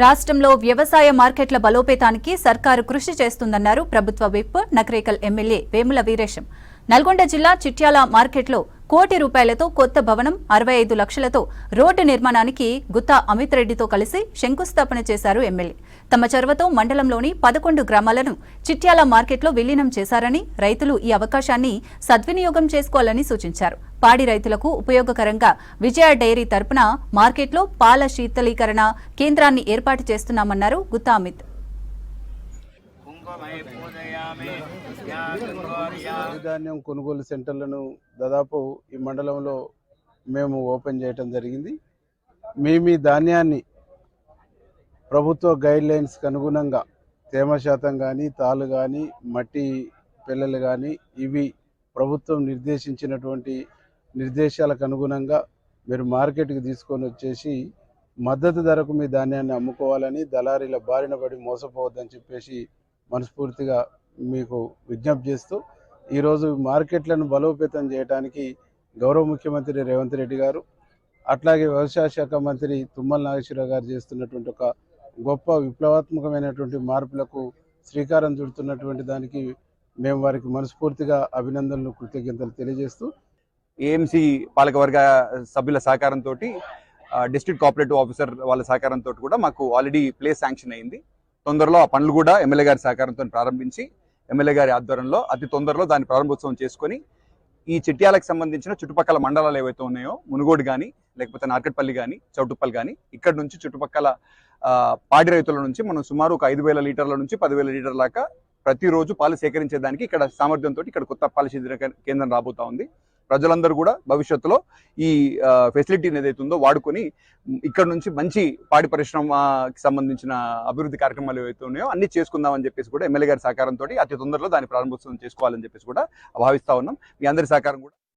రాష్ట్రంలో వ్యవసాయ మార్కెట్ల బలోపేతానికి సర్కారు కృషి చేస్తుందన్నారు ప్రభుత్వ విప్ నకరేకల్ ఎమ్మెల్యే వేముల వీరేశం. నల్గొండ జిల్లా చిట్యాల మార్కెట్లో ₹1 కోటి కొత్త భవనం, 65 లక్షలతో రోడ్డు నిర్మాణానికి గుత్తా అమిత్ రెడ్డితో కలిసి శంకుస్థాపన చేశారు ఎమ్మెల్యే. తమ చొరవతో మండలంలోని 11 గ్రామాలను చిట్యాల మార్కెట్లో విలీనం చేశారని, రైతులు ఈ అవకాశాన్ని సద్వినియోగం చేసుకోవాలని సూచించారు. పాడి రైతులకు ఉపయోగకరంగా విజయ డైరీ తరపున మార్కెట్లో పాల శీతలీకరణ కేంద్రాన్ని ఏర్పాటు చేస్తున్నామన్నారు గుత్తా అమిత్. ధాన్యం కొనుగోలు సెంటర్లను దాదాపు ఈ మండలంలో మేము ఓపెన్ చేయటం జరిగింది. మేము ఈ ధాన్యాన్ని ప్రభుత్వ గైడ్ లైన్స్కి అనుగుణంగా తేమ శాతం కానీ, తాలు కానీ, మట్టి పిల్లలు కానీ ఇవి ప్రభుత్వం నిర్దేశించినటువంటి నిర్దేశాలకు అనుగుణంగా మీరు మార్కెట్కి తీసుకొని వచ్చేసి మద్దతు ధరకు మీ ధాన్యాన్ని అమ్ముకోవాలని, దళారీల బారిన పడి మోసపోవద్దని చెప్పేసి మనస్ఫూర్తిగా మీకు విజ్ఞప్తి చేస్తూ ఈరోజు మార్కెట్లను బలోపేతం చేయడానికి గౌరవ ముఖ్యమంత్రి రేవంత్ రెడ్డి గారు, అట్లాగే వ్యవసాయ శాఖ మంత్రి తుమ్మల నాగేశ్వరరావు గారు చేస్తున్నటువంటి ఒక గొప్ప విప్లవాత్మకమైనటువంటి మార్పులకు శ్రీకారం చుడుతున్నటువంటి దానికి మేము వారికి మనస్ఫూర్తిగా అభినందనలు, కృతజ్ఞతలు తెలియజేస్తూ ఏఎంసీ పాలకవర్గ సభ్యుల సహకారంతో, డిస్ట్రిక్ట్ కోఆపరేటివ్ ఆఫీసర్ వాళ్ళ సహకారంతో కూడా మాకు ఆల్రెడీ ప్లేస్ శాంక్షన్ అయింది. తొందరలో ఆ పనులు కూడా ఎమ్మెల్యే గారి సహకారంతో ప్రారంభించి ఎమ్మెల్యే గారి ఆధ్వర్యంలో అతి తొందరలో దాని ప్రారంభోత్సవం చేసుకొని ఈ చిట్యాలకు సంబంధించిన చుట్టుపక్కల మండలాలు ఏవైతే ఉన్నాయో, మునుగోడు కానీ, లేకపోతే నార్కట్పల్లి కానీ, చౌటుప్పల్ కానీ, ఇక్కడ నుంచి చుట్టుపక్కల పాడి రైతుల నుంచి మనం సుమారు ఒక 5,000 లీటర్ల నుంచి 10,000 లీటర్ల దాకా ప్రతిరోజు పాలు సేకరించేదానికి ఇక్కడ సామర్థ్యంతో ఇక్కడ కొత్త పాల శీతలీకరణ కేంద్రం రాబోతా ఉంది. ప్రజలందరూ కూడా భవిష్యత్తులో ఈ ఫెసిలిటీని ఏదైతే ఉందో వాడుకొని ఇక్కడ నుంచి మంచి పాడి పరిశ్రమకి సంబంధించిన అభివృద్ధి కార్యక్రమాలు ఏవైతే ఉన్నాయో అన్ని చేసుకుందామని చెప్పేసి కూడా ఎమ్మెల్యే గారి సహకారంతో అతి తొందరలో దాని ప్రారంభోత్సవం చేసుకోవాలని చెప్పేసి కూడా భావిస్తా ఉన్నాం. మీ అందరి సహకారం కూడా